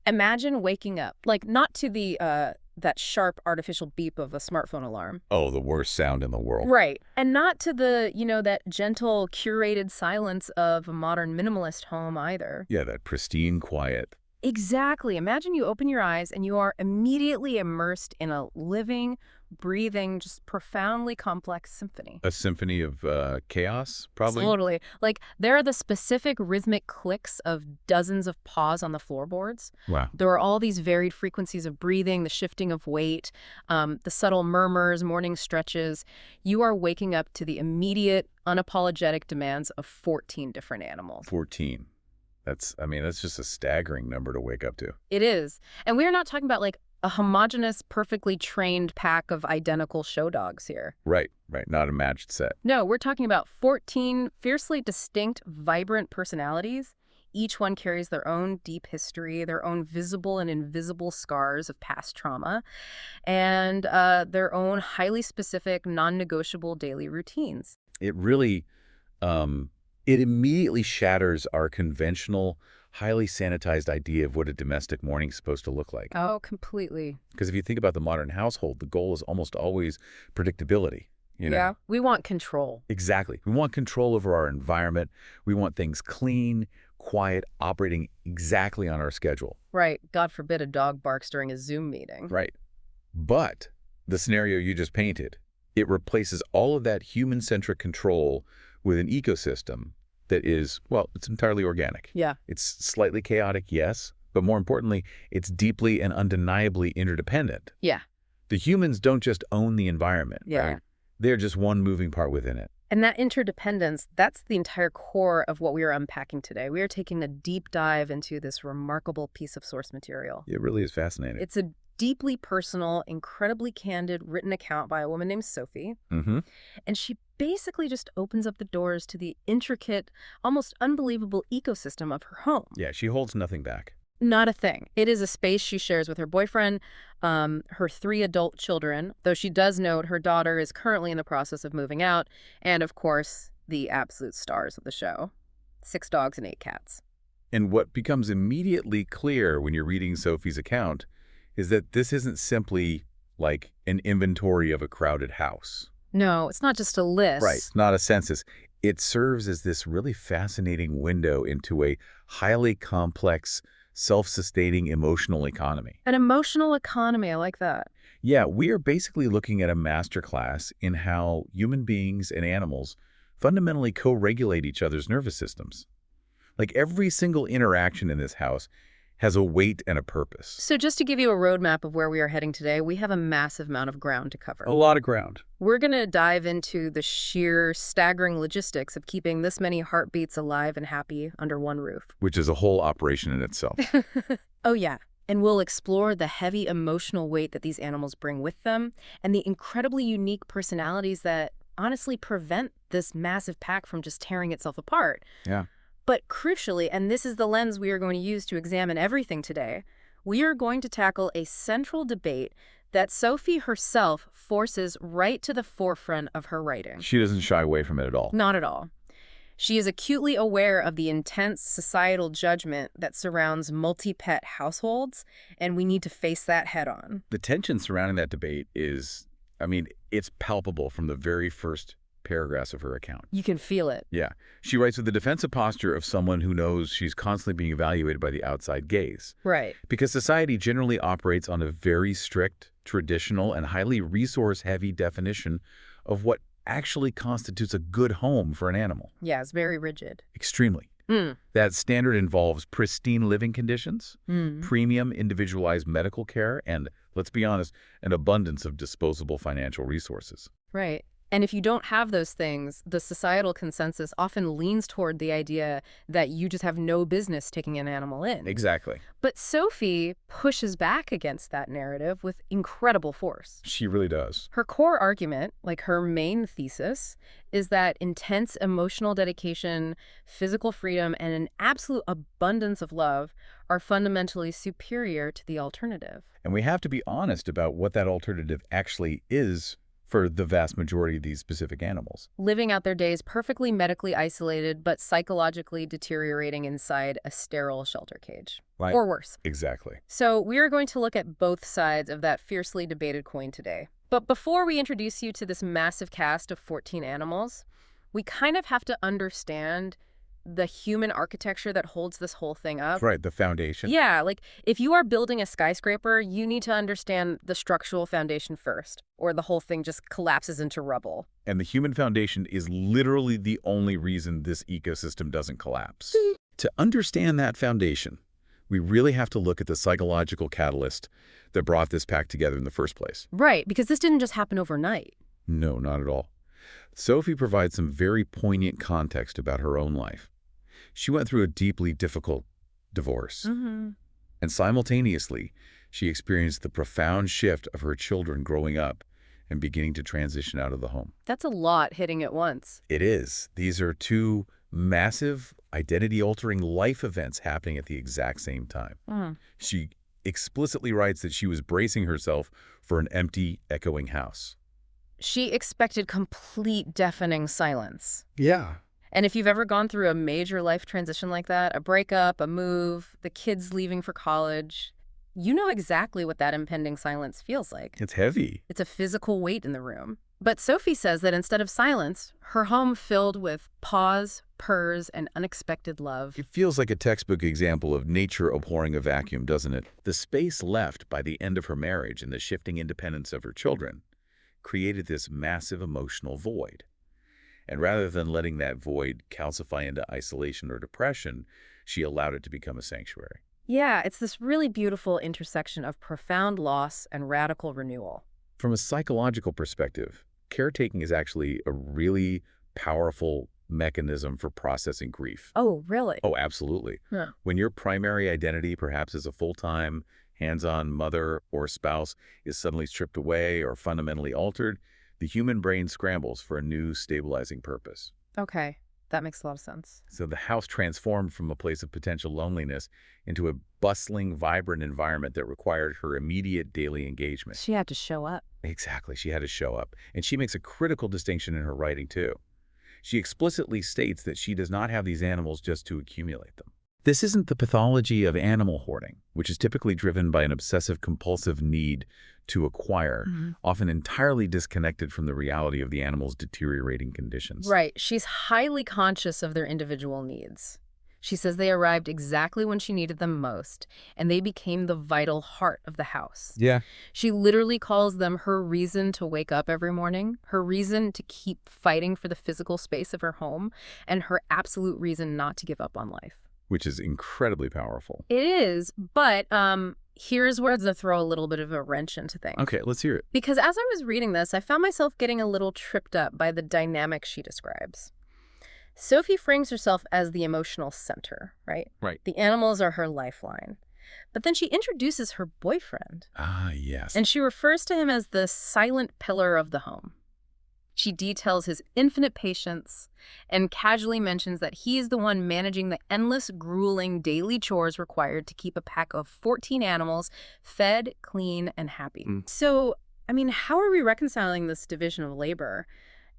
Imagine waking up, like not to the that sharp artificial beep of a smartphone alarm. Oh, the worst sound in the world. Right. And not to the, that gentle, curated silence of a modern minimalist home either. Yeah, that pristine quiet. Exactly. Imagine you open your eyes and you are immediately immersed in a living, breathing, just profoundly complex symphony. A symphony of chaos, probably? Totally. Like, there are the specific rhythmic clicks of dozens of paws on the floorboards. Wow. There are all these varied frequencies of breathing, the shifting of weight, the subtle murmurs, morning stretches. You are waking up to the immediate, unapologetic demands of 14 different animals. 14. That's just a staggering number to wake up to. It is. And we're not talking about, like, a homogenous, perfectly trained pack of identical show dogs here. Right. Not a matched set. No, we're talking about 14 fiercely distinct, vibrant personalities. Each one carries their own deep history, their own visible and invisible scars of past trauma, and their own highly specific, non-negotiable daily routines. It really, it immediately shatters our conventional, highly sanitized idea of what a domestic morning is supposed to look like. Oh, completely. Because if you think about the modern household, the goal is almost always predictability. Yeah, we want control. Exactly. We want control over our environment. We want things clean, quiet, operating exactly on our schedule. Right. God forbid a dog barks during a Zoom meeting. Right. But the scenario you just painted, it replaces all of that human-centric control with an ecosystem that is, well, it's entirely organic. Yeah. It's slightly chaotic, yes, but more importantly, it's deeply and undeniably interdependent. Yeah. The humans don't just own the environment, Yeah. right? They're just one moving part within it. And that interdependence, that's the entire core of what we are unpacking today. We are taking a deep dive into this remarkable piece of source material. It really is fascinating. It's a deeply personal, incredibly candid written account by a woman named Sophie. Mm-hmm. And she basically just opens up the doors to the intricate, almost unbelievable ecosystem of her home. Yeah, she holds nothing back. Not a thing. It is a space she shares with her boyfriend, her 3 adult children, though she does note her daughter is currently in the process of moving out, and of course, the absolute stars of the show, 6 dogs and 8 cats. And what becomes immediately clear when you're reading Sophie's account is that this isn't simply like an inventory of a crowded house. No, it's not just a list. Right, it's not a census. It serves as this really fascinating window into a highly complex, self-sustaining emotional economy. An emotional economy, I like that. Yeah, we are basically looking at a masterclass in how human beings and animals fundamentally co-regulate each other's nervous systems. Like every single interaction in this house has a weight and a purpose. So just to give you a roadmap of where we are heading today, we have a massive amount of ground to cover. A lot of ground. We're going to dive into the sheer, staggering logistics of keeping this many heartbeats alive and happy under one roof. Which is a whole operation in itself. Oh, yeah. And we'll explore the heavy emotional weight that these animals bring with them and the incredibly unique personalities that honestly prevent this massive pack from just tearing itself apart. Yeah. But crucially, and this is the lens we are going to use to examine everything today, we are going to tackle a central debate that Sophie herself forces right to the forefront of her writing. She doesn't shy away from it at all. Not at all. She is acutely aware of the intense societal judgment that surrounds multi-pet households, and we need to face that head on. The tension surrounding that debate is, it's palpable from the very first paragraphs of her account. You can feel it. Yeah. She writes with the defensive posture of someone who knows she's constantly being evaluated by the outside gaze. Right. Because society generally operates on a very strict, traditional, and highly resource-heavy definition of what actually constitutes a good home for an animal. Yeah, it's very rigid. Extremely. That standard involves pristine living conditions, premium individualized medical care, and, let's be honest, an abundance of disposable financial resources. Right. And if you don't have those things, the societal consensus often leans toward the idea that you just have no business taking an animal in. Exactly. But Sophie pushes back against that narrative with incredible force. She really does. Her core argument, like her main thesis, is that intense emotional dedication, physical freedom, and an absolute abundance of love are fundamentally superior to the alternative. And we have to be honest about what that alternative actually is for the vast majority of these specific animals. Living out their days perfectly medically isolated, but psychologically deteriorating inside a sterile shelter cage. Right. Or worse. Exactly. So we are going to look at both sides of that fiercely debated coin today. But before we introduce you to this massive cast of 14 animals, we kind of have to understand the human architecture that holds this whole thing up. Right, the foundation. Yeah, like if you are building a skyscraper, you need to understand the structural foundation first, or the whole thing just collapses into rubble. And the human foundation is literally the only reason this ecosystem doesn't collapse. To understand that foundation, we really have to look at the psychological catalyst that brought this pack together in the first place. Right, because this didn't just happen overnight. No, not at all. Sophie provides some very poignant context about her own life. She went through a deeply difficult divorce. Mm-hmm. And simultaneously, she experienced the profound shift of her children growing up and beginning to transition out of the home. That's a lot hitting at once. It is. These are two massive, identity-altering life events happening at the exact same time. She explicitly writes that she was bracing herself for an empty, echoing house. She expected complete deafening silence. Yeah. And if you've ever gone through a major life transition like that, a breakup, a move, the kids leaving for college, you know exactly what that impending silence feels like. It's heavy. It's a physical weight in the room. But Sophie says that instead of silence, her home filled with pause, purrs, and unexpected love. It feels like a textbook example of nature abhorring a vacuum, doesn't it? The space left by the end of her marriage and the shifting independence of her children created this massive emotional void. And rather than letting that void calcify into isolation or depression, she allowed it to become a sanctuary. Yeah, it's this really beautiful intersection of profound loss and radical renewal. From a psychological perspective, caretaking is actually a really powerful mechanism for processing grief. Oh, really? Oh, absolutely. Huh. When your primary identity, perhaps as a full-time, hands-on mother or spouse, is suddenly stripped away or fundamentally altered, the human brain scrambles for a new stabilizing purpose. Okay, that makes a lot of sense. So the house transformed from a place of potential loneliness into a bustling, vibrant environment that required her immediate daily engagement. She had to show up. Exactly, she had to show up. And she makes a critical distinction in her writing, too. She explicitly states that she does not have these animals just to accumulate them. This isn't the pathology of animal hoarding, which is typically driven by an obsessive-compulsive need to acquire, often entirely disconnected from the reality of the animal's deteriorating conditions. Right. She's highly conscious of their individual needs. She says they arrived exactly when she needed them most, and they became the vital heart of the house. Yeah. She literally calls them her reason to wake up every morning, her reason to keep fighting for the physical space of her home, and her absolute reason not to give up on life. Which is incredibly powerful. It is, but here's where to throw a little bit of a wrench into things. Okay, let's hear it. Because as I was reading this, I found myself getting a little tripped up by the dynamic she describes. Sophie frames herself as the emotional center, right? Right. The animals are her lifeline. But then she introduces her boyfriend. Ah, yes. And she refers to him as the silent pillar of the home. She details his infinite patience and casually mentions that he is the one managing the endless, grueling daily chores required to keep a pack of 14 animals fed, clean, and happy. So, I mean, how are we reconciling this division of labor?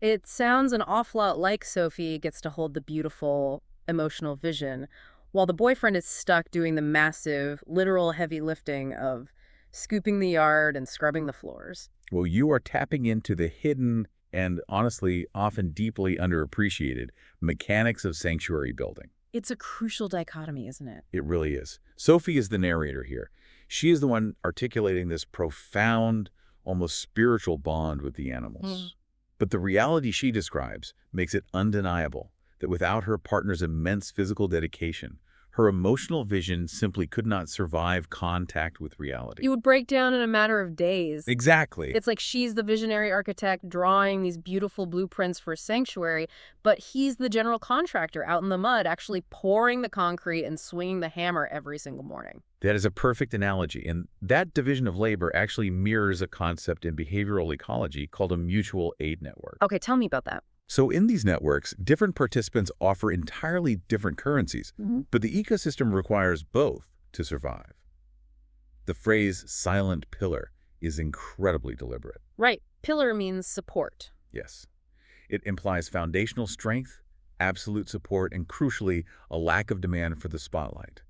It sounds an awful lot like Sophie gets to hold the beautiful, emotional vision, while the boyfriend is stuck doing the massive, literal heavy lifting of scooping the yard and scrubbing the floors. Well, you are tapping into the hidden and honestly often deeply underappreciated mechanics of sanctuary building. It's a crucial dichotomy, isn't it? It really is. Sophie is the narrator here. She is the one articulating this profound, almost spiritual bond with the animals. But the reality she describes makes it undeniable that without her partner's immense physical dedication, her emotional vision simply could not survive contact with reality. It would break down in a matter of days. Exactly. It's like she's the visionary architect drawing these beautiful blueprints for sanctuary, but he's the general contractor out in the mud actually pouring the concrete and swinging the hammer every single morning. That is a perfect analogy, and that division of labor actually mirrors a concept in behavioral ecology called a mutual aid network. Okay, tell me about that. So in these networks, different participants offer entirely different currencies, but the ecosystem requires both to survive. The phrase silent pillar is incredibly deliberate. Right. Pillar means support. Yes. It implies foundational strength, absolute support, and crucially, a lack of demand for the spotlight.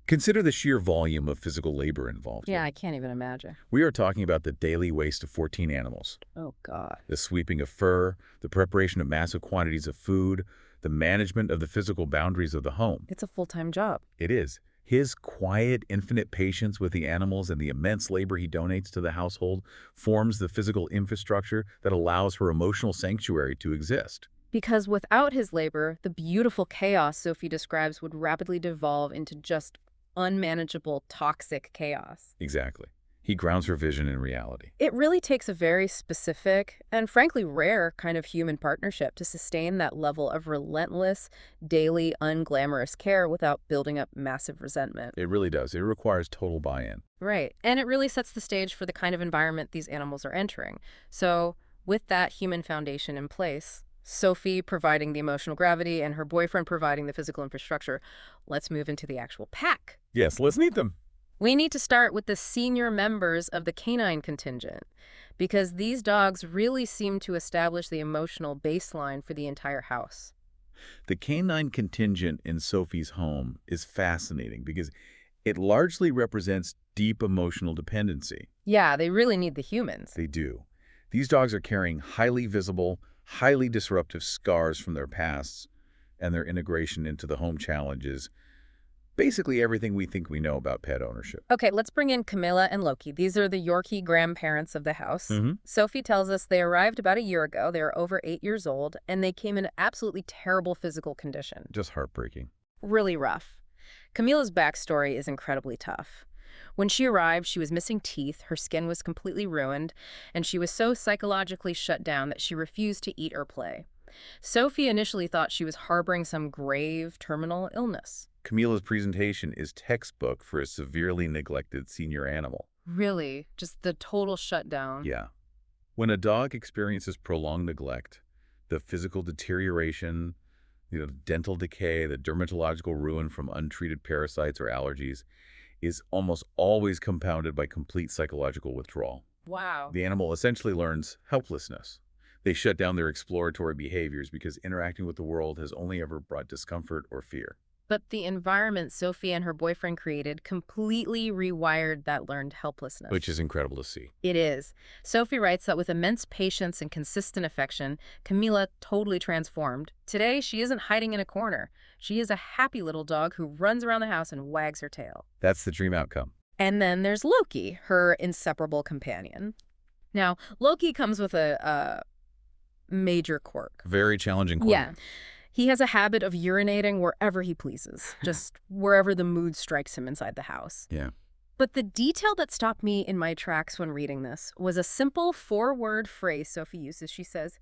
Consider the sheer volume of physical labor involved Yeah, here. I can't even imagine. We are talking about the daily waste of 14 animals, Oh, God. the sweeping of fur, the preparation of massive quantities of food, the management of the physical boundaries of the home. It's a full-time job. It is. His quiet, infinite patience with the animals and the immense labor he donates to the household forms the physical infrastructure that allows her emotional sanctuary to exist. Because without his labor, the beautiful chaos Sophie describes would rapidly devolve into just unmanageable, toxic chaos. Exactly. He grounds her vision in reality. It really takes a very specific and frankly rare kind of human partnership to sustain that level of relentless, daily, unglamorous care without building up massive resentment. It really does. It requires total buy-in. Right. And it really sets the stage for the kind of environment these animals are entering. So, with that human foundation in place, Sophie providing the emotional gravity and her boyfriend providing the physical infrastructure, let's move into the actual pack. Yes, let's meet them. We need to start with the senior members of the canine contingent, because these dogs really seem to establish the emotional baseline for the entire house. The canine contingent in Sophie's home is fascinating because it largely represents deep emotional dependency. Yeah, they really need the humans. They do. These dogs are carrying highly visible, highly disruptive scars from their pasts and their integration into the home challenges. Basically everything we think we know about pet ownership. Okay, let's bring in Camilla and Loki. These are the Yorkie grandparents of the house. Mhm. Sophie tells us they arrived about a year ago. They're over 8 years old, and they came in absolutely terrible physical condition. Just heartbreaking. Really rough. Camilla's backstory is incredibly tough. When she arrived, she was missing teeth, her skin was completely ruined, and she was so psychologically shut down that she refused to eat or play. Sophie initially thought she was harboring some grave terminal illness. Camilla's presentation is textbook for a severely neglected senior animal. Really? Just the total shutdown? Yeah. When a dog experiences prolonged neglect, the physical deterioration, dental decay, the dermatological ruin from untreated parasites or allergies is almost always compounded by complete psychological withdrawal. Wow. The animal essentially learns helplessness. They shut down their exploratory behaviors because interacting with the world has only ever brought discomfort or fear. But the environment Sophie and her boyfriend created completely rewired that learned helplessness. Which is incredible to see. It is. Sophie writes that with immense patience and consistent affection, Camilla totally transformed. Today, she isn't hiding in a corner. She is a happy little dog who runs around the house and wags her tail. That's the dream outcome. And then there's Loki, her inseparable companion. Now, Loki comes with a major quirk. Very challenging quirk. Yeah. He has a habit of urinating wherever he pleases, just wherever the mood strikes him inside the house. Yeah. But the detail that stopped me in my tracks when reading this was a simple 4-word phrase Sophie uses. She says,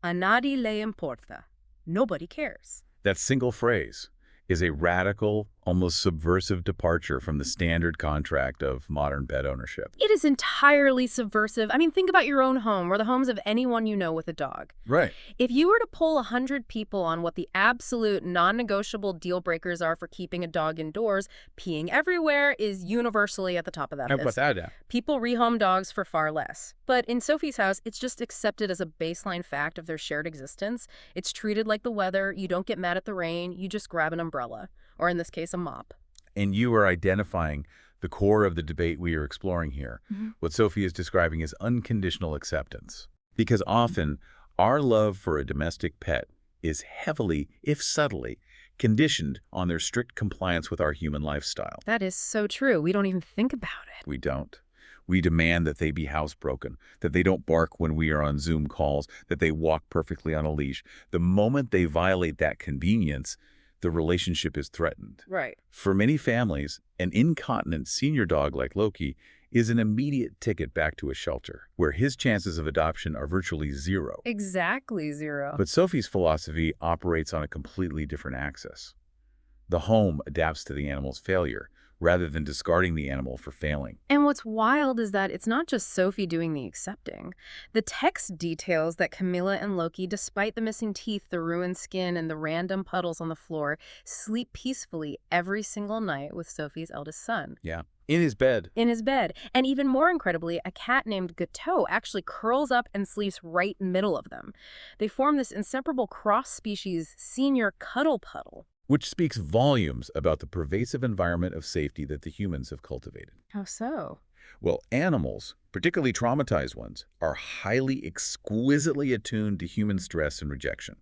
"A nadie le importa." Nobody cares. That single phrase is a radical, almost subversive departure from the standard contract of modern pet ownership. It is entirely subversive. I mean, think about your own home or the homes of anyone you know with a dog. Right. If you were to poll 100 people on what the absolute non-negotiable deal breakers are for keeping a dog indoors, peeing everywhere is universally at the top of that list. Without a doubt. People rehome dogs for far less. But in Sophie's house, it's just accepted as a baseline fact of their shared existence. It's treated like the weather. You don't get mad at the rain. You just grab an umbrella, or in this case, a mop. And you are identifying the core of the debate we are exploring here. What Sophie is describing is unconditional acceptance. Because often, our love for a domestic pet is heavily, if subtly, conditioned on their strict compliance with our human lifestyle. That is so true. We don't even think about it. We don't. We demand that they be housebroken, that they don't bark when we are on Zoom calls, that they walk perfectly on a leash. The moment they violate that convenience, the relationship is threatened. Right. For many families, an incontinent senior dog like Loki is an immediate ticket back to a shelter, where his chances of adoption are virtually zero. Exactly zero. But Sophie's philosophy operates on a completely different axis. The home adapts to the animal's failure, rather than discarding the animal for failing. And what's wild is that it's not just Sophie doing the accepting. The text details that Camilla and Loki, despite the missing teeth, the ruined skin, and the random puddles on the floor, sleep peacefully every single night with Sophie's eldest son. Yeah. In his bed. in his bed. And even more incredibly, a cat named Gateau actually curls up and sleeps right in the middle of them. They form this inseparable cross-species senior cuddle puddle. Which speaks volumes about the pervasive environment of safety that the humans have cultivated. How so? Well, animals, particularly traumatized ones, are highly exquisitely attuned to human stress and rejection.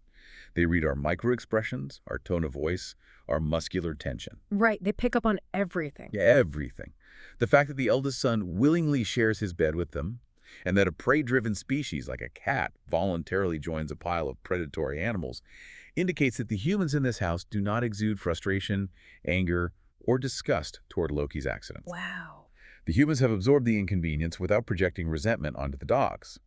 They read our microexpressions, our tone of voice, our muscular tension. Right, they pick up on everything. Yeah, everything. The fact that the eldest son willingly shares his bed with them, and that a prey-driven species like a cat voluntarily joins a pile of predatory animals, indicates that the humans in this house do not exude frustration, anger, or disgust toward Loki's accidents. Wow. The humans have absorbed the inconvenience without projecting resentment onto the dogs.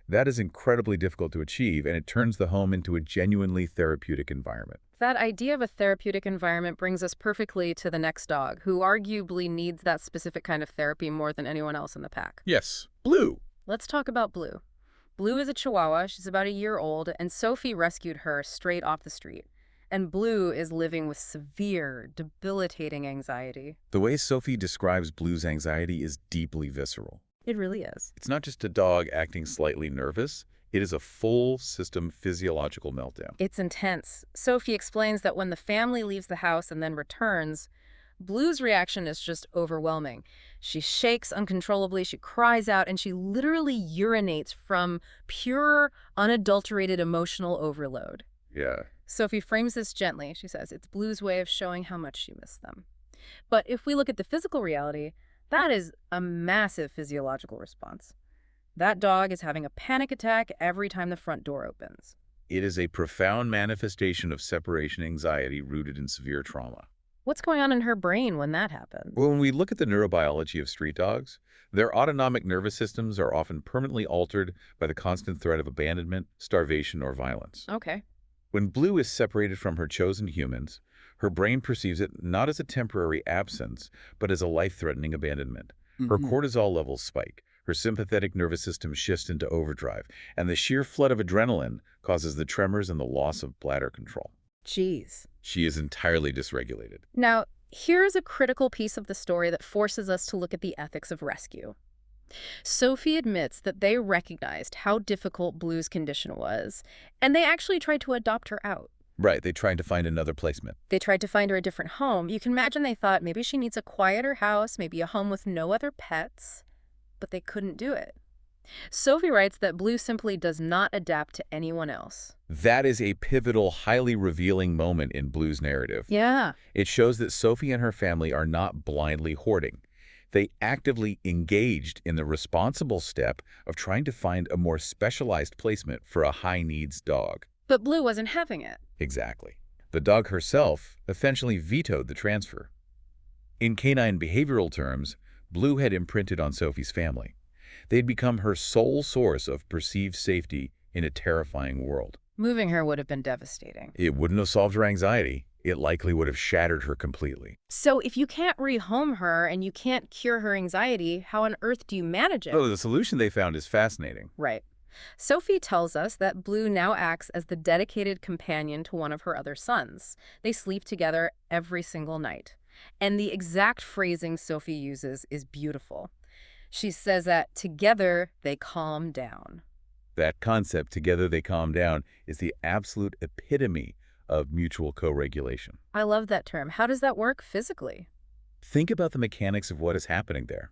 That is incredibly difficult to achieve, and it turns the home into a genuinely therapeutic environment. That idea of a therapeutic environment brings us perfectly to the next dog, who arguably needs that specific kind of therapy more than anyone else in the pack. Yes, Blue. Let's talk about Blue. Blue is a Chihuahua. She's about a year old, and Sophie rescued her straight off the street. And Blue is living with severe, debilitating anxiety. The way Sophie describes Blue's anxiety is deeply visceral. It really is. It's not just a dog acting slightly nervous. It is a full-system physiological meltdown. It's intense. Sophie explains that when the family leaves the house and then returns, Blue's reaction is just overwhelming. She shakes uncontrollably, she cries out, and she literally urinates from pure, unadulterated emotional overload. Yeah. Sophie frames this gently. She says it's Blue's way of showing how much she missed them. But if we look at the physical reality, that is a massive physiological response. That dog is having a panic attack every time the front door opens. It is a profound manifestation of separation anxiety rooted in severe trauma. What's going on in her brain when that happens? Well, when we look at the neurobiology of street dogs, their autonomic nervous systems are often permanently altered by the constant threat of abandonment, starvation, or violence. Okay. When Blue is separated from her chosen humans, her brain perceives it not as a temporary absence, but as a life-threatening abandonment. Her cortisol levels spike, her sympathetic nervous system shifts into overdrive, and the sheer flood of adrenaline causes the tremors and the loss of bladder control. Jeez. She is entirely dysregulated. Now, here's a critical piece of the story that forces us to look at the ethics of rescue. Sophie admits that they recognized how difficult Blue's condition was, and they actually tried to adopt her out. Right, they tried to find another placement. They tried to find her a different home. You can imagine they thought maybe she needs a quieter house, maybe a home with no other pets, but they couldn't do it. Sophie writes that Blue simply does not adapt to anyone else. That is a pivotal, highly revealing moment in Blue's narrative. Yeah. It shows that Sophie and her family are not blindly hoarding. They actively engaged in the responsible step of trying to find a more specialized placement for a high-needs dog. But Blue wasn't having it. Exactly. The dog herself essentially vetoed the transfer. In canine behavioral terms, Blue had imprinted on Sophie's family. They had become her sole source of perceived safety in a terrifying world. Moving her would have been devastating. It wouldn't have solved her anxiety. It likely would have shattered her completely. So if you can't rehome her and you can't cure her anxiety, how on earth do you manage it? Oh, the solution they found is fascinating. Right. Sophie tells us that Blue now acts as the dedicated companion to one of her other sons. They sleep together every single night. And the exact phrasing Sophie uses is beautiful. She says that together they calm down. That concept, together they calm down, is the absolute epitome of mutual co-regulation. I love that term. How does that work physically? Think about the mechanics of what is happening there.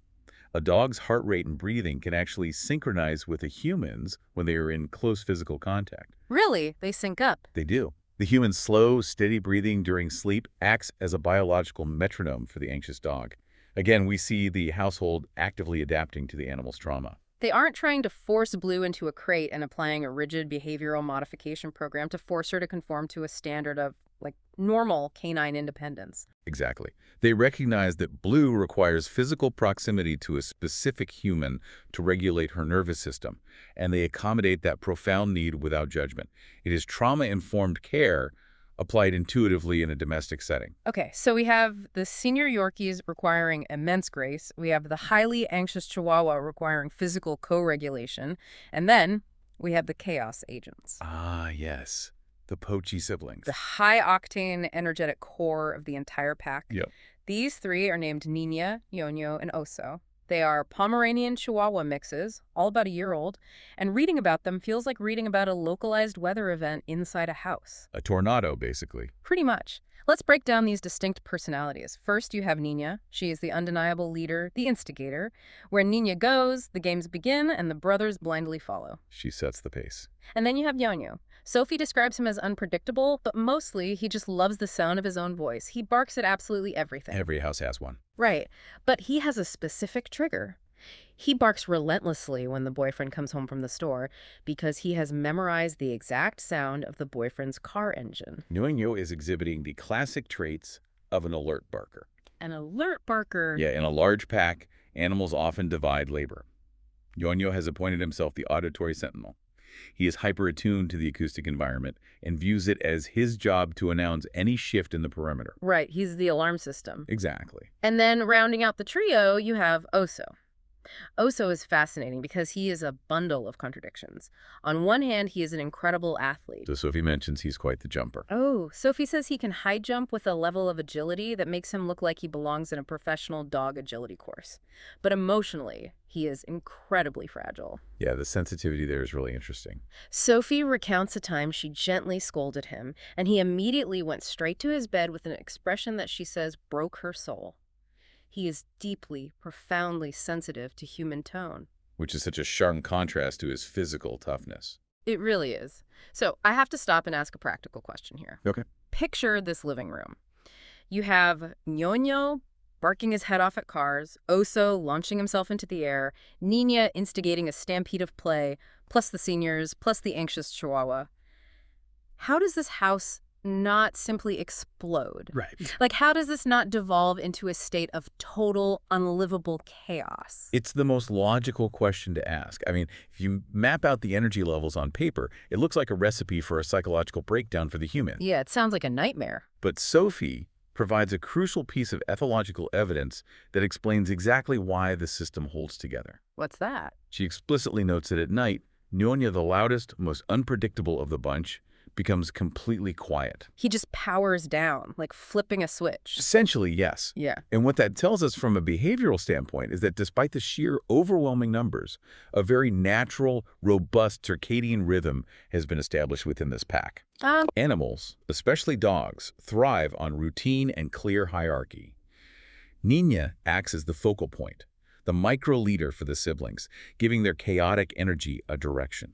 A dog's heart rate and breathing can actually synchronize with a human's when they are in close physical contact. Really? They sync up? They do. The human's slow, steady breathing during sleep acts as a biological metronome for the anxious dog. Again, we see the household actively adapting to the animal's trauma. They aren't trying to force Blue into a crate and applying a rigid behavioral modification program to force her to conform to a standard of, like, normal canine independence. Exactly. They recognize that Blue requires physical proximity to a specific human to regulate her nervous system, and they accommodate that profound need without judgment. It is trauma-informed care applied intuitively in a domestic setting. Okay, so we have the senior Yorkies requiring immense grace. We have the highly anxious Chihuahua requiring physical co-regulation. And then we have the chaos agents. Ah, yes. The poachy siblings. The high-octane, energetic core of the entire pack. Yep. These three are named Nina, Ñoño, and Oso. They are Pomeranian Chihuahua mixes, all about a year old, and reading about them feels like reading about a localized weather event inside a house. A tornado, basically. Pretty much. Let's break down these distinct personalities. First, you have Nina. She is the undeniable leader, the instigator. Where Nina goes, the games begin, and the brothers blindly follow. She sets the pace. And then you have Ñoño. Sophie describes him as unpredictable, but mostly he just loves the sound of his own voice. He barks at absolutely everything. Every house has one. Right. But he has a specific trigger. He barks relentlessly when the boyfriend comes home from the store because he has memorized the exact sound of the boyfriend's car engine. Nueno is exhibiting the classic traits of an alert barker. An alert barker. Yeah, in a large pack, animals often divide labor. Ñoño has appointed himself the auditory sentinel. He is hyper-attuned to the acoustic environment and views it as his job to announce any shift in the perimeter. Right, he's the alarm system. Exactly. And then rounding out the trio, you have Oso. Oso is fascinating because he is a bundle of contradictions. On one hand, he is an incredible athlete. So Sophie mentions he's quite the jumper. Oh, Sophie says he can high jump with a level of agility that makes him look like he belongs in a professional dog agility course. But emotionally, he is incredibly fragile. Yeah, the sensitivity there is really interesting. Sophie recounts a time she gently scolded him, and he immediately went straight to his bed with an expression that she says broke her soul. He is deeply, profoundly sensitive to human tone. Which is such a sharp contrast to his physical toughness. It really is. So I have to stop and ask a practical question here. Okay. Picture this living room. You have Ñoño barking his head off at cars, Oso launching himself into the air, Nina instigating a stampede of play, plus the seniors, plus the anxious Chihuahua. How does this house not simply explode? Right. Like, how does this not devolve into a state of total, unlivable chaos? It's the most logical question to ask. I mean, if you map out the energy levels on paper, it looks like a recipe for a psychological breakdown for the human. Yeah, it sounds like a nightmare. But Sophie provides a crucial piece of ethological evidence that explains exactly why the system holds together. What's that? She explicitly notes that at night, Ñoño, the loudest, most unpredictable of the bunch, becomes completely quiet. He just powers down, like flipping a switch. Essentially, yes. Yeah. And what that tells us from a behavioral standpoint is that despite the sheer overwhelming numbers, a very natural, robust circadian rhythm has been established within this pack. Animals, especially dogs, thrive on routine and clear hierarchy. Nina acts as the focal point, the micro-leader for the siblings, giving their chaotic energy a direction.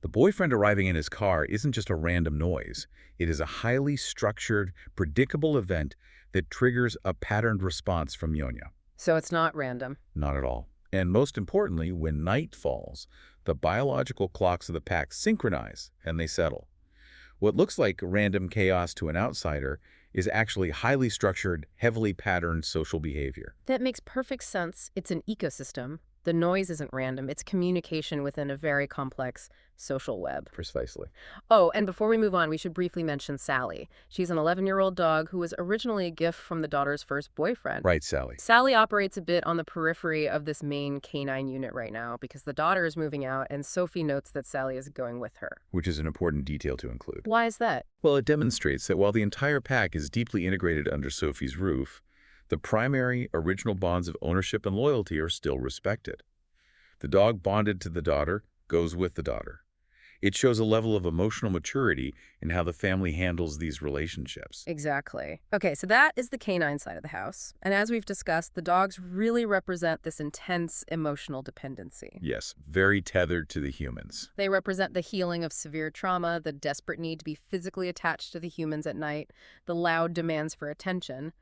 The boyfriend arriving in his car isn't just a random noise. It is a highly structured, predictable event that triggers a patterned response from Ñoño. So it's not random. Not at all. And most importantly, when night falls, the biological clocks of the pack synchronize and they settle. What looks like random chaos to an outsider is actually highly structured, heavily patterned social behavior. That makes perfect sense. It's an ecosystem. The noise isn't random. It's communication within a very complex social web. Precisely. Oh, and before we move on, we should briefly mention Sally. She's an 11-year-old dog who was originally a gift from the daughter's first boyfriend. Right, Sally. Sally operates a bit on the periphery of this main canine unit right now because the daughter is moving out, and Sophie notes that Sally is going with her. Which is an important detail to include. Why is that? Well, it demonstrates that while the entire pack is deeply integrated under Sophie's roof, the primary, original bonds of ownership and loyalty are still respected. The dog bonded to the daughter goes with the daughter. It shows a level of emotional maturity in how the family handles these relationships. Exactly. Okay, so that is the canine side of the house. And as we've discussed, the dogs really represent this intense emotional dependency. Yes, very tethered to the humans. They represent the healing of severe trauma, the desperate need to be physically attached to the humans at night, the loud demands for attention.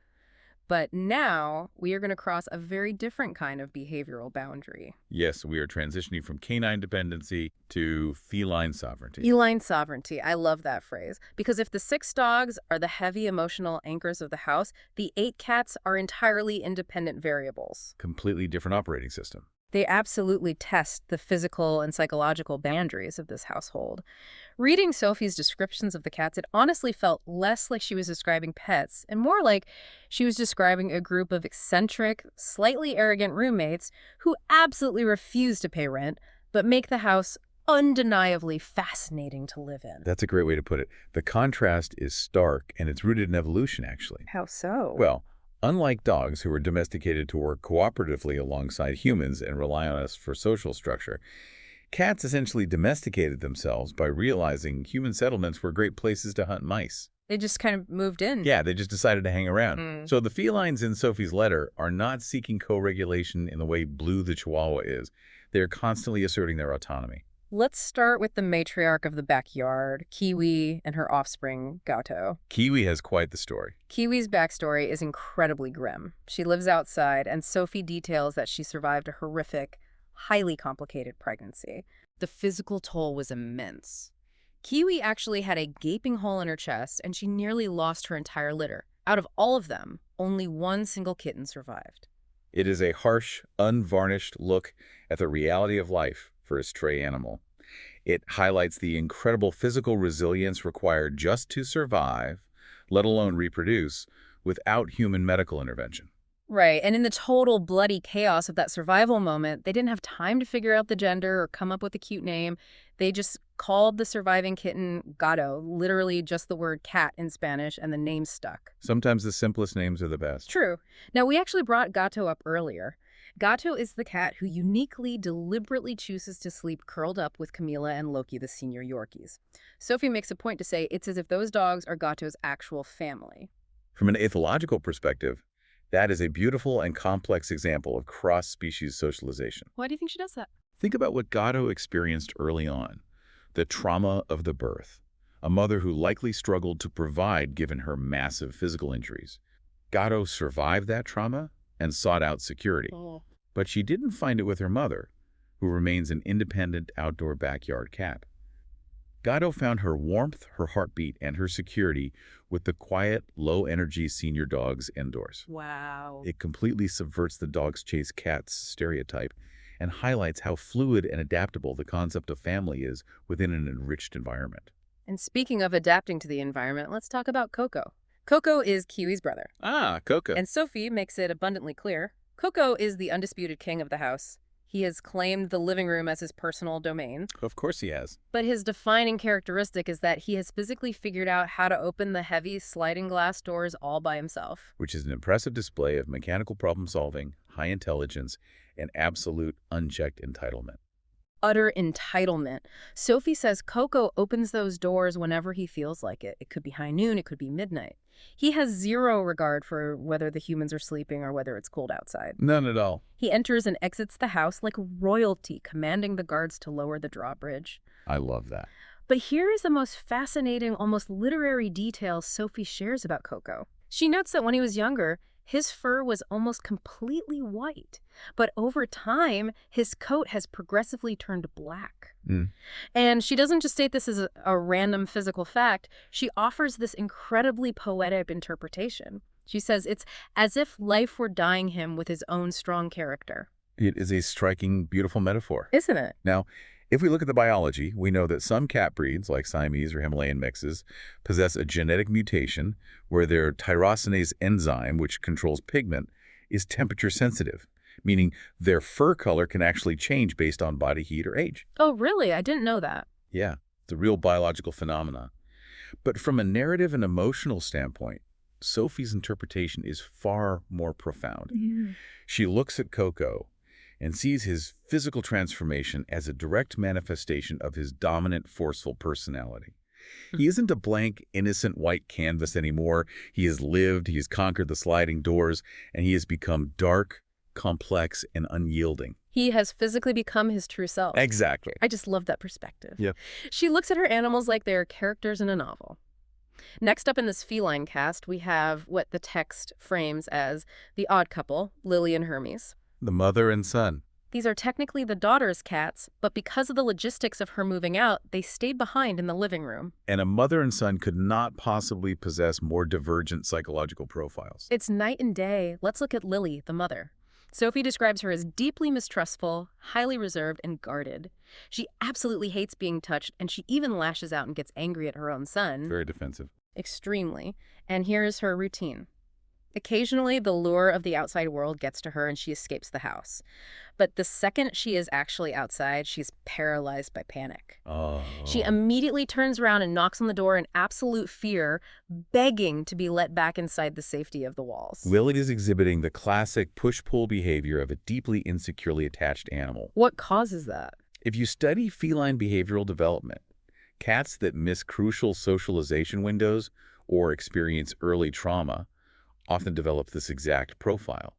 But now we are going to cross a very different kind of behavioral boundary. Yes, we are transitioning from canine dependency to feline sovereignty. Feline sovereignty. I love that phrase. Because if the 6 dogs are the heavy emotional anchors of the house, the 8 cats are entirely independent variables. Completely different operating system. They absolutely test the physical and psychological boundaries of this household. Reading Sophie's descriptions of the cats, it honestly felt less like she was describing pets and more like she was describing a group of eccentric, slightly arrogant roommates who absolutely refuse to pay rent but make the house undeniably fascinating to live in. That's a great way to put it. The contrast is stark, and it's rooted in evolution, actually. How so? Well, Unlike dogs who are domesticated to work cooperatively alongside humans and rely on us for social structure, cats essentially domesticated themselves by realizing human settlements were great places to hunt mice. They just kind of moved in. Yeah, they just decided to hang around. Mm. So the felines in Sophie's letter are not seeking co-regulation in the way Blue the Chihuahua is. They're constantly asserting their autonomy. Let's start with the matriarch of the backyard, Kiwi, and her offspring, Gato. Kiwi has quite the story. Kiwi's backstory is incredibly grim. She lives outside, and Sophie details that she survived a horrific, highly complicated pregnancy. The physical toll was immense. Kiwi actually had a gaping hole in her chest, and she nearly lost her entire litter. Out of all of them, only one single kitten survived. It is a harsh, unvarnished look at the reality of life for a stray animal. It highlights the incredible physical resilience required just to survive, let alone reproduce, without human medical intervention. Right, and in the total bloody chaos of that survival moment, they didn't have time to figure out the gender or come up with a cute name. They just called the surviving kitten Gato, literally just the word cat in Spanish, and the name stuck. Sometimes the simplest names are the best. True. Now, we actually brought Gato up earlier. Gato is the cat who uniquely, deliberately chooses to sleep curled up with Camila and Loki, the senior Yorkies. Sophie makes a point to say it's as if those dogs are Gato's actual family. From an ethological perspective, that is a beautiful and complex example of cross-species socialization. Why do you think she does that? Think about what Gatto experienced early on, the trauma of the birth, a mother who likely struggled to provide given her massive physical injuries. Gatto survived that trauma and sought out security. Oh. But she didn't find it with her mother, who remains an independent outdoor backyard cat. Gatto found her warmth, her heartbeat, and her security with the quiet, low-energy senior dogs indoors. Wow. It completely subverts the dogs chase cats stereotype and highlights how fluid and adaptable the concept of family is within an enriched environment. And speaking of adapting to the environment, let's talk about Coco. Coco is Kiwi's brother. Ah, Coco. And Sophie makes it abundantly clear. Coco is the undisputed king of the house. He has claimed the living room as his personal domain. Of course he has. But his defining characteristic is that he has physically figured out how to open the heavy sliding glass doors all by himself. Which is an impressive display of mechanical problem solving, high intelligence, and absolute unchecked entitlement. Utter entitlement. Sophie says Coco opens those doors whenever he feels like it. It could be high noon, it could be midnight. He has zero regard for whether the humans are sleeping or whether it's cold outside. None at all. He enters and exits the house like royalty, commanding the guards to lower the drawbridge. I love that. But here is the most fascinating, almost literary detail Sophie shares about Coco. She notes that when he was younger, his fur was almost completely white, but over time, his coat has progressively turned black. And she doesn't just state this as a random physical fact. She offers this incredibly poetic interpretation. She says it's as if life were dyeing him with his own strong character. It is a striking, beautiful metaphor. Isn't it? Now, if we look at the biology, we know that some cat breeds, like Siamese or Himalayan mixes, possess a genetic mutation where their tyrosinase enzyme, which controls pigment, is temperature sensitive, meaning their fur color can actually change based on body heat or age. Oh, really? I didn't know that. Yeah, it's a real biological phenomenon. But from a narrative and emotional standpoint, Sophie's interpretation is far more profound. She looks at Coco and sees his physical transformation as a direct manifestation of his dominant, forceful personality. He isn't a blank, innocent white canvas anymore. He has lived, he has conquered the sliding doors, and he has become dark, complex, and unyielding. He has physically become his true self. Exactly. I just love that perspective. Yeah. She looks at her animals like they're characters in a novel. Next up in this feline cast, we have what the text frames as the odd couple, Lily and Hermes. The mother and son. These are technically the daughter's cats, but because of the logistics of her moving out, they stayed behind in the living room. And a mother and son could not possibly possess more divergent psychological profiles. It's night and day. Let's look at Lily, the mother. Sophie describes her as deeply mistrustful, highly reserved, and guarded. She absolutely hates being touched, and she even lashes out and gets angry at her own son. Very defensive. Extremely. And here is her routine. Occasionally, the lure of the outside world gets to her and she escapes the house. But the second she is actually outside, she's paralyzed by panic. She Oh. immediately turns around and knocks on the door in absolute fear, begging to be let back inside the safety of the walls. Lily is exhibiting the classic push-pull behavior of a deeply insecurely attached animal. What causes that? If you study feline behavioral development, cats that miss crucial socialization windows or experience early trauma often develop this exact profile.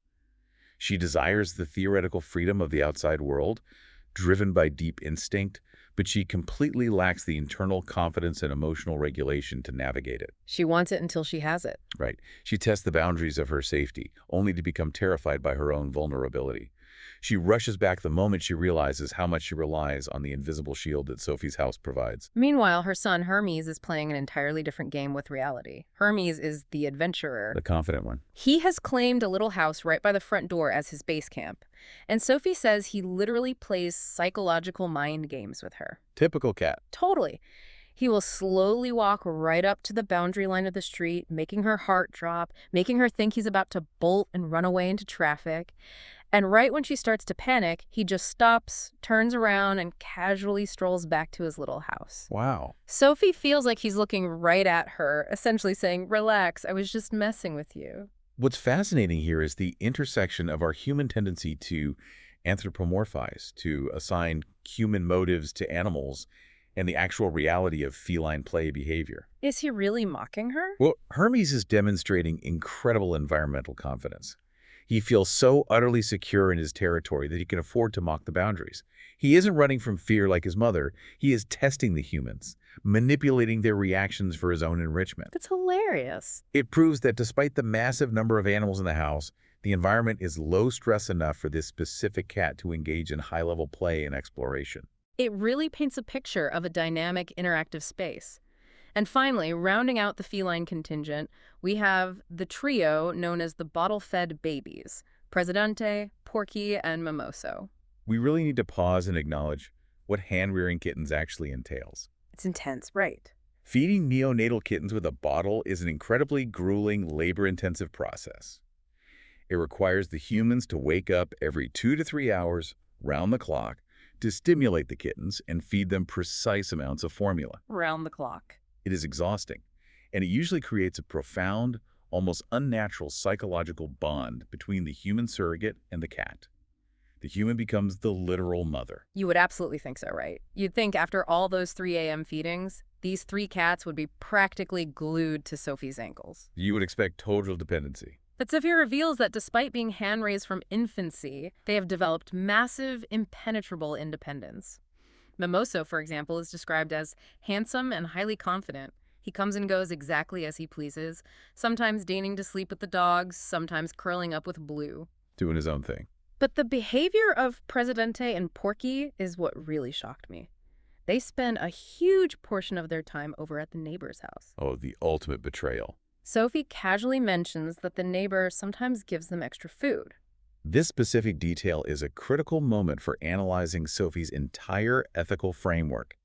She desires the theoretical freedom of the outside world, driven by deep instinct, but she completely lacks the internal confidence and emotional regulation to navigate it. She wants it until she has it. Right. She tests the boundaries of her safety, only to become terrified by her own vulnerability. She rushes back the moment she realizes how much she relies on the invisible shield that Sophie's house provides. Meanwhile, her son Hermes is playing an entirely different game with reality. Hermes is the adventurer. The confident one. He has claimed a little house right by the front door as his base camp. And Sophie says he literally plays psychological mind games with her. Typical cat. Totally. He will slowly walk right up to the boundary line of the street, making her heart drop, making her think he's about to bolt and run away into traffic. And right when she starts to panic, he just stops, turns around, and casually strolls back to his little house. Wow. Sophie feels like he's looking right at her, essentially saying, "Relax, I was just messing with you." What's fascinating here is the intersection of our human tendency to anthropomorphize, to assign human motives to animals, and the actual reality of feline play behavior. Is he really mocking her? Well, Hermes is demonstrating incredible environmental confidence. He feels so utterly secure in his territory that he can afford to mock the boundaries. He isn't running from fear like his mother. He is testing the humans, manipulating their reactions for his own enrichment. That's hilarious. It proves that despite the massive number of animals in the house, the environment is low stress enough for this specific cat to engage in high-level play and exploration. It really paints a picture of a dynamic, interactive space. And finally, rounding out the feline contingent, we have the trio known as the bottle-fed babies, Presidente, Porky, and Mimoso. We really need to pause and acknowledge what hand-rearing kittens actually entails. It's intense, right? Feeding neonatal kittens with a bottle is an incredibly grueling, labor-intensive process. It requires the humans to wake up every 2 to 3 hours, round the clock, to stimulate the kittens and feed them precise amounts of formula. Round the clock. It is exhausting, and it usually creates a profound, almost unnatural psychological bond between the human surrogate and the cat. The human becomes the literal mother. You would absolutely think so, right? You'd think after all those 3 a.m. feedings, these 3 cats would be practically glued to Sophie's ankles. You would expect total dependency. But Sophie reveals that despite being hand-raised from infancy, they have developed massive, impenetrable independence. Mimoso, for example, is described as handsome and highly confident. He comes and goes exactly as he pleases, sometimes deigning to sleep with the dogs, sometimes curling up with Blue. Doing his own thing. But the behavior of Presidente and Porky is what really shocked me. They spend a huge portion of their time over at the neighbor's house. Oh, the ultimate betrayal. Sophie casually mentions that the neighbor sometimes gives them extra food. This specific detail is a critical moment for analyzing Sophie's entire ethical framework.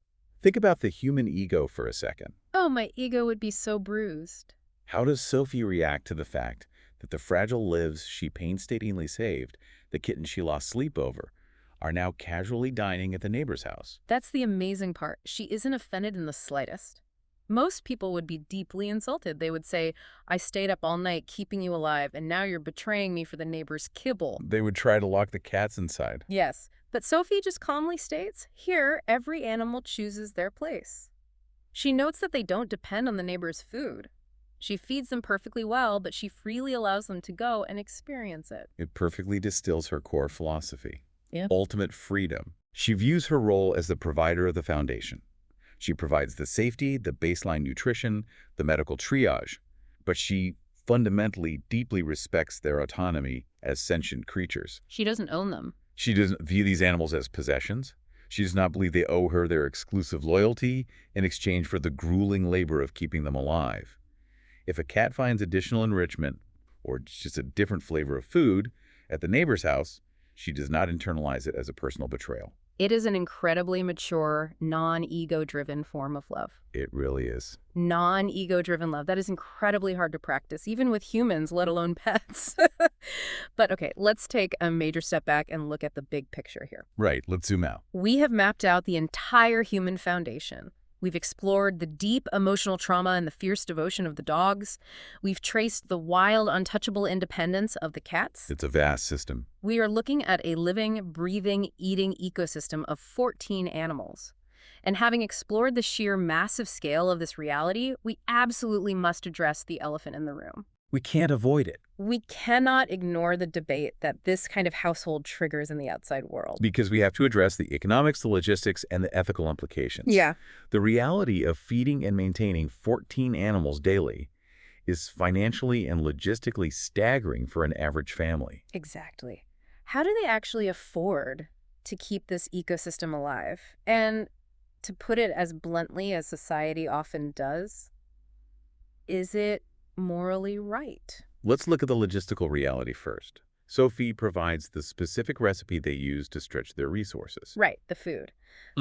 Think about the human ego for a second. Oh, my ego would be so bruised. How does Sophie react to the fact that the fragile lives she painstakingly saved, the kitten she lost sleep over, are now casually dining at the neighbor's house? That's the amazing part. She isn't offended in the slightest. Most people would be deeply insulted. They would say, "I stayed up all night keeping you alive, and now you're betraying me for the neighbor's kibble." They would try to lock the cats inside. Yes, but Sophie just calmly states, here, every animal chooses their place. She notes that they don't depend on the neighbor's food. She feeds them perfectly well, but she freely allows them to go and experience it. It perfectly distills her core philosophy. Yeah. Ultimate freedom. She views her role as the provider of the foundation. She provides the safety, the baseline nutrition, the medical triage, but she fundamentally deeply respects their autonomy as sentient creatures. She doesn't own them. She doesn't view these animals as possessions. She does not believe they owe her their exclusive loyalty in exchange for the grueling labor of keeping them alive. If a cat finds additional enrichment, or just a different flavor of food, at the neighbor's house, she does not internalize it as a personal betrayal. It is an incredibly mature, non-ego-driven form of love. It really is. Non-ego-driven love. That is incredibly hard to practice, even with humans, let alone pets. But okay, let's take a major step back and look at the big picture here. Right, let's zoom out. We have mapped out the entire human foundation. We've explored the deep emotional trauma and the fierce devotion of the dogs. We've traced the wild, untouchable independence of the cats. It's a vast system. We are looking at a living, breathing, eating ecosystem of 14 animals. And having explored the sheer massive scale of this reality, we absolutely must address the elephant in the room. We can't avoid it. We cannot ignore the debate that this kind of household triggers in the outside world. Because we have to address the economics, the logistics, and the ethical implications. Yeah. The reality of feeding and maintaining 14 animals daily is financially and logistically staggering for an average family. Exactly. How do they actually afford to keep this ecosystem alive? And to put it as bluntly as society often does, is it morally right? Let's look at the logistical reality first. Sophie provides the specific recipe they use to stretch their resources. Right, the food.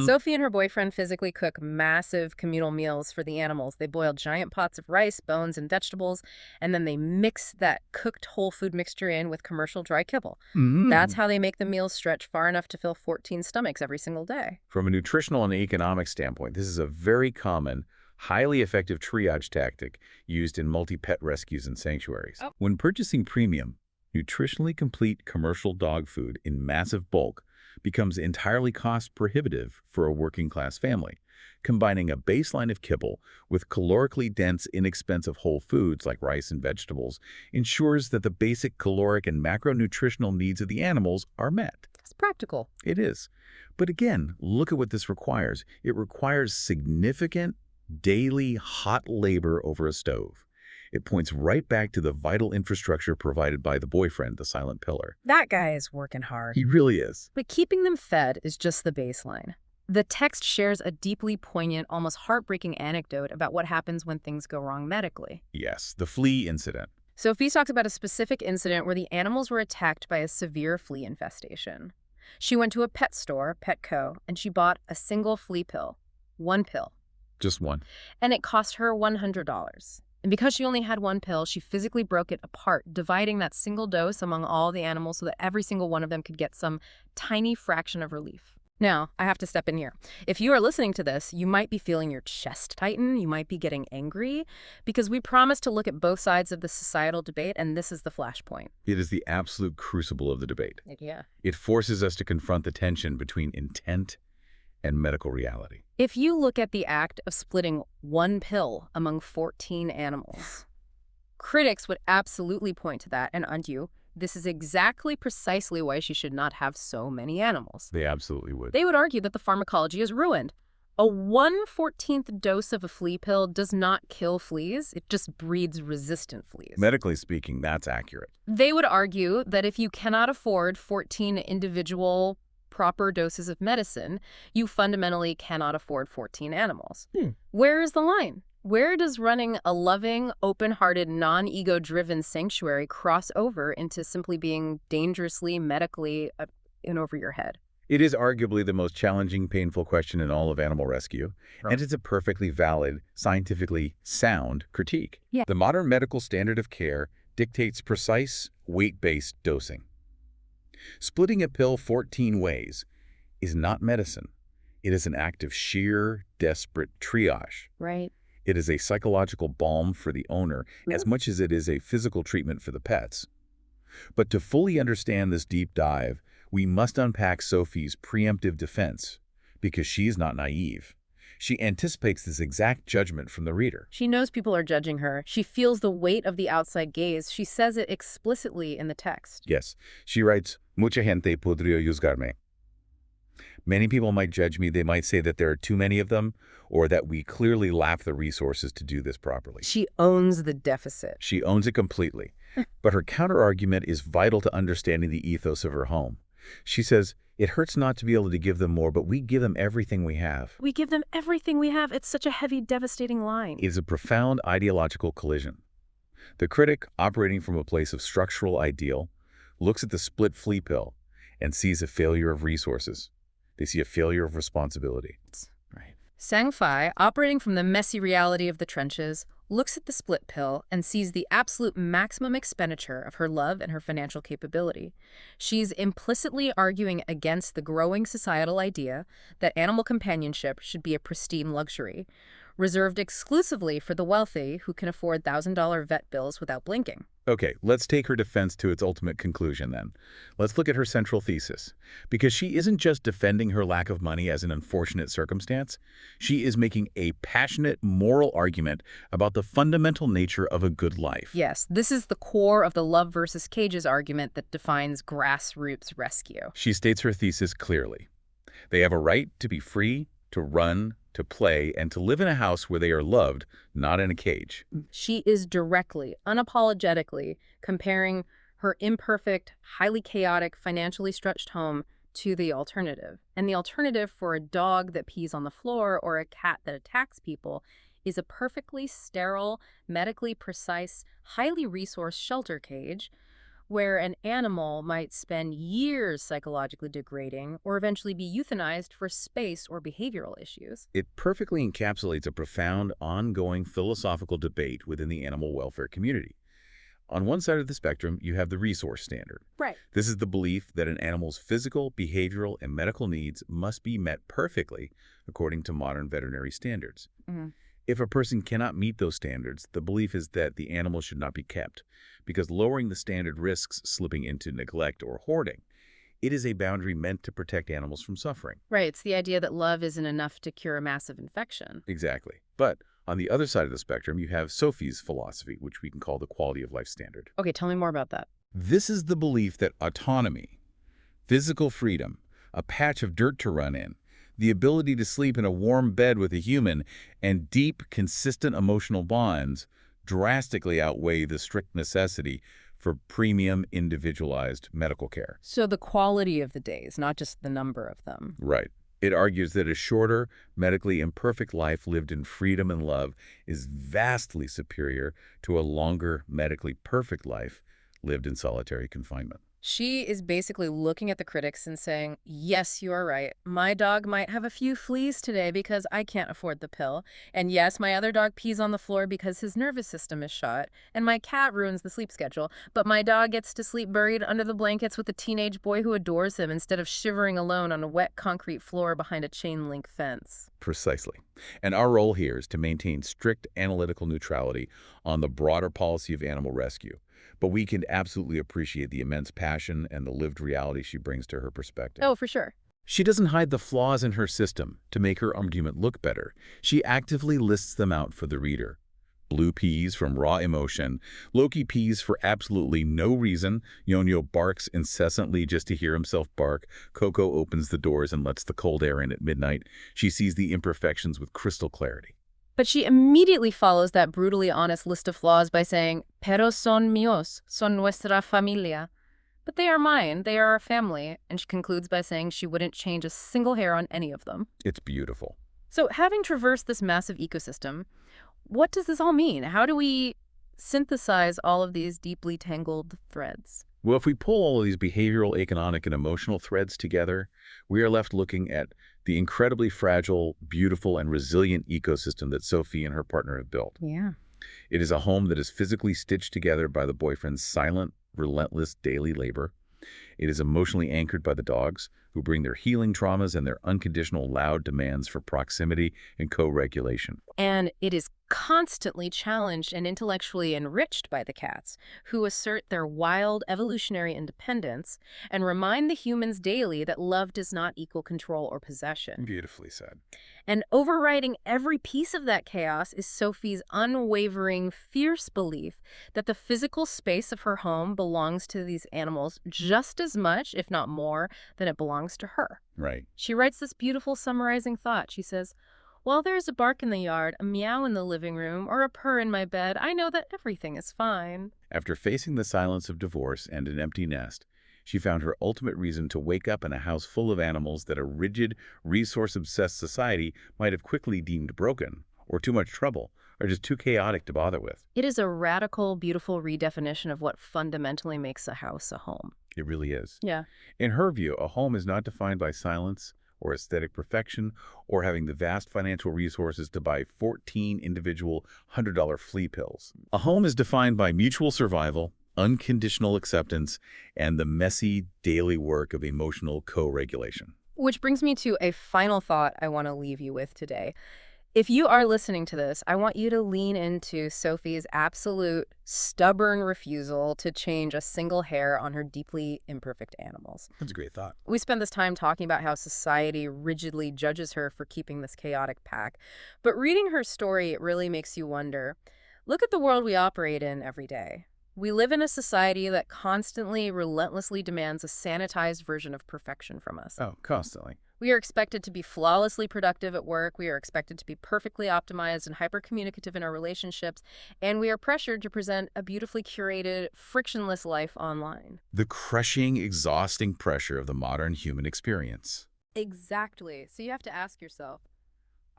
Sophie and her boyfriend physically cook massive communal meals for the animals. They boil giant pots of rice, bones, and vegetables, and then they mix that cooked whole food mixture in with commercial dry kibble. That's how they make the meals stretch far enough to fill 14 stomachs every single day. From a nutritional and economic standpoint, this is a very common, highly effective triage tactic used in multi-pet rescues and sanctuaries. Oh. When purchasing premium, nutritionally complete commercial dog food in massive bulk becomes entirely cost-prohibitive for a working-class family. Combining a baseline of kibble with calorically dense, inexpensive whole foods like rice and vegetables ensures that the basic caloric and macronutritional needs of the animals are met. It's practical. It is. But again, look at what this requires. It requires significant daily hot labor over a stove. It points right back to the vital infrastructure provided by the boyfriend, the silent pillar. That guy is working hard. He really is. But keeping them fed is just the baseline. The text shares a deeply poignant, almost heartbreaking anecdote about what happens when things go wrong medically. Yes, the flea incident. Sophie talks about a specific incident where the animals were attacked by a severe flea infestation. She went to a pet store, Petco, and she bought a single flea pill. One pill. Just one. And it cost her $100. And because she only had one pill, she physically broke it apart, dividing that single dose among all the animals so that every single one of them could get some tiny fraction of relief. Now, I have to step in here. If you are listening to this, you might be feeling your chest tighten, you might be getting angry, because we promised to look at both sides of the societal debate, and this is the flashpoint. It is the absolute crucible of the debate. Yeah. It forces us to confront the tension between intent and medical reality. If you look at the act of splitting one pill among 14 animals, critics would absolutely point to that and argue, this is exactly precisely why she should not have so many animals. They absolutely would. They would argue that the pharmacology is ruined. A 1/14th dose of a flea pill does not kill fleas, it just breeds resistant fleas. Medically speaking, that's accurate. They would argue that if you cannot afford 14 individual proper doses of medicine, you fundamentally cannot afford 14 animals. Where is the line? Where does running a loving, open-hearted, non-ego-driven sanctuary cross over into simply being dangerously, medically in over your head? It is arguably the most challenging, painful question in all of animal rescue, and it's a perfectly valid, scientifically sound critique. Yeah. The modern medical standard of care dictates precise, weight-based dosing. Splitting a pill 14 ways is not medicine. It is an act of sheer, desperate triage. Right. It is a psychological balm for the owner as much as it is a physical treatment for the pets. But to fully understand this deep dive, we must unpack Sophie's preemptive defense, because she is not naive. She anticipates this exact judgment from the reader. She knows people are judging her. She feels the weight of the outside gaze. She says it explicitly in the text. Yes, she writes, "Mucha gente podría juzgarme." Many people might judge me. They might say that there are too many of them, or that we clearly lack the resources to do this properly. She owns the deficit. She owns it completely. But her counterargument is vital to understanding the ethos of her home. She says, it hurts not to be able to give them more, but we give them everything we have. We give them everything we have. It's such a heavy, devastating line. It is a profound ideological collision. The critic, operating from a place of structural ideal, looks at the split flea pill and sees a failure of resources. They see a failure of responsibility. Right. Sang-Fai, operating from the messy reality of the trenches, looks at the split pill and sees the absolute maximum expenditure of her love and her financial capability. She's implicitly arguing against the growing societal idea that animal companionship should be a pristine luxury, reserved exclusively for the wealthy who can afford $1,000 vet bills without blinking. Okay, let's take her defense to its ultimate conclusion then. Let's look at her central thesis. Because she isn't just defending her lack of money as an unfortunate circumstance, she is making a passionate moral argument about the fundamental nature of a good life. Yes, this is the core of the love versus cages argument that defines grassroots rescue. She states her thesis clearly. They have a right to be free, to run, to play, and to live in a house where they are loved, not in a cage. She is directly, unapologetically comparing her imperfect, highly chaotic, financially stretched home to the alternative. And the alternative for a dog that pees on the floor or a cat that attacks people is a perfectly sterile, medically precise, highly resourced shelter cage where an animal might spend years psychologically degrading or eventually be euthanized for space or behavioral issues. It perfectly encapsulates a profound, ongoing philosophical debate within the animal welfare community. On one side of the spectrum, you have the resource standard. Right. This is the belief that an animal's physical, behavioral, and medical needs must be met perfectly according to modern veterinary standards. Mm-hmm. If a person cannot meet those standards, the belief is that the animal should not be kept, because lowering the standard risks slipping into neglect or hoarding. It is a boundary meant to protect animals from suffering. Right. It's the idea that love isn't enough to cure a massive infection. Exactly. But on the other side of the spectrum, you have Sophie's philosophy, which we can call the quality of life standard. Okay, tell me more about that. This is the belief that autonomy, physical freedom, a patch of dirt to run in, the ability to sleep in a warm bed with a human, and deep, consistent emotional bonds drastically outweigh the strict necessity for premium, individualized medical care. So the quality of the days, not just the number of them. Right. It argues that a shorter, medically imperfect life lived in freedom and love is vastly superior to a longer, medically perfect life lived in solitary confinement. She is basically looking at the critics and saying, yes, you are right. My dog might have a few fleas today because I can't afford the pill. And yes, my other dog pees on the floor because his nervous system is shot. And my cat ruins the sleep schedule. But my dog gets to sleep buried under the blankets with a teenage boy who adores him instead of shivering alone on a wet concrete floor behind a chain link fence. Precisely. And our role here is to maintain strict analytical neutrality on the broader policy of animal rescue. But we can absolutely appreciate the immense passion and the lived reality she brings to her perspective. Oh, for sure. She doesn't hide the flaws in her system to make her argument look better. She actively lists them out for the reader. Blue peas from raw emotion, Loki peas for absolutely no reason, Yo-Yo barks incessantly just to hear himself bark, Coco opens the doors and lets the cold air in at midnight. She sees the imperfections with crystal clarity. But she immediately follows that brutally honest list of flaws by saying, pero son míos, son nuestra familia. But they are mine, they are our family. And she concludes by saying she wouldn't change a single hair on any of them. It's beautiful. So having traversed this massive ecosystem, what does this all mean? How do we synthesize all of these deeply tangled threads? Well, if we pull all of these behavioral, economic, and emotional threads together, we are left looking at the incredibly fragile, beautiful, and resilient ecosystem that Sophie and her partner have built. Yeah. It is a home that is physically stitched together by the boyfriend's silent, relentless daily labor. It is emotionally anchored by the dogs, who bring their healing traumas and their unconditional loud demands for proximity and co-regulation. And it is constantly challenged and intellectually enriched by the cats, who assert their wild evolutionary independence and remind the humans daily that love does not equal control or possession. Beautifully said. And overriding every piece of that chaos is Sophie's unwavering, fierce belief that the physical space of her home belongs to these animals just as much, if not more, than it belongs to her. Right. She writes this beautiful summarizing thought. She says, while there is a bark in the yard, a meow in the living room, or a purr in my bed, I know that everything is fine. After facing the silence of divorce and an empty nest, she found her ultimate reason to wake up in a house full of animals that a rigid, resource-obsessed society might have quickly deemed broken, or too much trouble, or just too chaotic to bother with. It is a radical, beautiful redefinition of what fundamentally makes a house a home. It really is. Yeah. In her view, a home is not defined by silence or aesthetic perfection, or having the vast financial resources to buy 14 individual $100 flea pills. A home is defined by mutual survival, unconditional acceptance, and the messy daily work of emotional co-regulation. Which brings me to a final thought I want to leave you with today. If you are listening to this, I want you to lean into Sophie's absolute stubborn refusal to change a single hair on her deeply imperfect animals. That's a great thought. We spend this time talking about how society rigidly judges her for keeping this chaotic pack. But reading her story, it really makes you wonder. Look at the world we operate in every day. We live in a society that constantly, relentlessly demands a sanitized version of perfection from us. Oh, constantly. We are expected to be flawlessly productive at work. We are expected to be perfectly optimized and hyper-communicative in our relationships. And we are pressured to present a beautifully curated, frictionless life online. The crushing, exhausting pressure of the modern human experience. Exactly. So you have to ask yourself,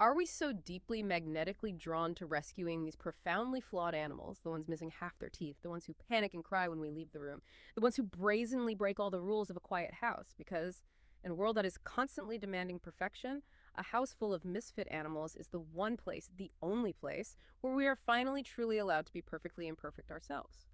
are we so deeply magnetically drawn to rescuing these profoundly flawed animals, the ones missing half their teeth, the ones who panic and cry when we leave the room, the ones who brazenly break all the rules of a quiet house? Because in a world that is constantly demanding perfection, a house full of misfit animals is the one place, the only place, where we are finally truly allowed to be perfectly imperfect ourselves.